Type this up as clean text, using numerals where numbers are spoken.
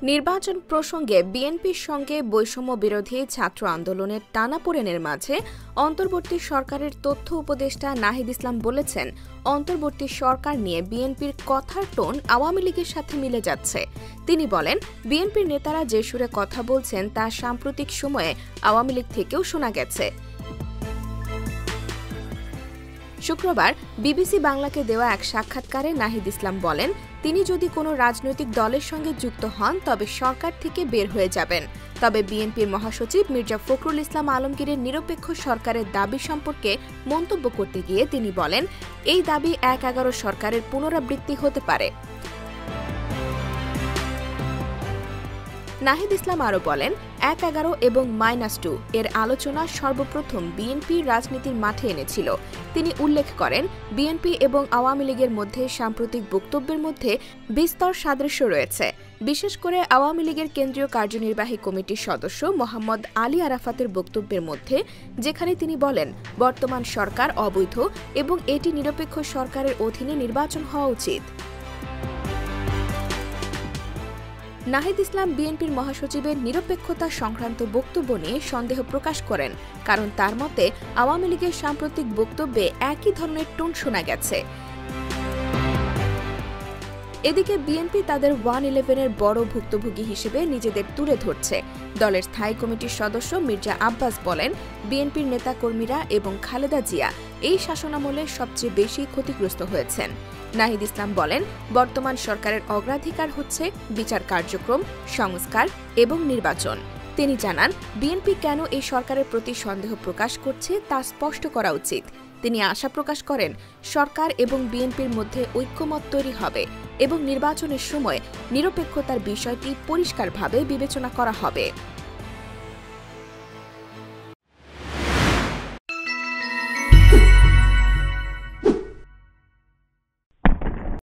নির্বাচন প্রসঙ্গে বিএনপির সঙ্গে বৈষম্য বিরোধী ছাত্র আন্দোলনের টানাপোড়েনের মাঝে অন্তর্বর্তী সরকারের তথ্য উপদেষ্টা নাহিদ ইসলাম বলেছেন, অন্তর্বর্তী সরকার নিয়ে বিএনপির কথার টোন আওয়ামী লীগের সাথে মিলে যাচ্ছে। তিনি বলেন, বিএনপির নেতারা যে সুরে কথা বলছেন তা সাম্প্রতিক সময়ে আওয়ামী লীগ থেকেও শোনা গেছে। শুক্রবার বিবিসি বাংলাকে দেওয়া এক সাক্ষাৎকারে নাহিদ ইসলাম বলেন, তিনি যদি কোনো রাজনৈতিক দলের সঙ্গে যুক্ত হন তবে সরকার থেকে বের হয়ে যাবেন। তবে বিএনপির মহাসচিব মির্জা ফখরুল ইসলাম আলমগীরের নিরপেক্ষ সরকারের দাবি সম্পর্কে মন্তব্য করতে গিয়ে তিনি বলেন, এই দাবি ১/১১ সরকারের পুনরাবৃত্তি হতে পারে। নাহিদ ইসলাম আরও বলেন, ১/১১ এবং -2 এর আলোচনা সর্বপ্রথম বিএনপি রাজনীতির মাঠে এনেছিল। তিনি উল্লেখ করেন, বিএনপি এবং আওয়ামী লীগের মধ্যে সাম্প্রতিক বক্তব্যের মধ্যে বিস্তর সাদৃশ্য রয়েছে। বিশেষ করে আওয়ামী লীগের কেন্দ্রীয় কার্যনির্বাহী কমিটির সদস্য মোহাম্মদ আলী আরাফাতের বক্তব্যের মধ্যে, যেখানে তিনি বলেন, বর্তমান সরকার অবৈধ এবং এটি নিরপেক্ষ সরকারের অধীনে নির্বাচন হওয়া উচিত। নাহিদ ইসলাম বিএনপির মহাসচিবের নিরপেক্ষতা সংক্রান্ত বক্তব্য নিয়ে সন্দেহ প্রকাশ করেন, কারণ তার মতে আওয়ামী লীগের সাম্প্রতিক বক্তব্যে একই ধরনের টোন শোনা গেছে। এদিকে বিএনপি তাদের 111-এর বড় ভুক্তভোগী হিসেবে নিজেদের তুলে ধরছে। দলের স্থায়ী কমিটির সদস্য মির্জা আব্বাস বলেন, বিএনপির নেতাকর্মীরা এবং খালেদা জিয়া এই শাসনামলে সবচেয়ে বেশি ক্ষতিগ্রস্ত হয়েছেন। নাহিদ ইসলাম বলেন, বর্তমান সরকারের অগ্রাধিকার হচ্ছে বিচার কার্যক্রম, সংস্কার এবং নির্বাচন। তিনি জানান, বিএনপি কেন এই সরকারের প্রতি সন্দেহ প্রকাশ করছে তা স্পষ্ট করা উচিত। তিনি আশা প্রকাশ করেন, সরকার এবং বিএনপির মধ্যে ঐক্যমত তৈরি হবে এবং নির্বাচনের সময় নিরপেক্ষতার বিষয়টি পরিষ্কারভাবে বিবেচনা করা হবে।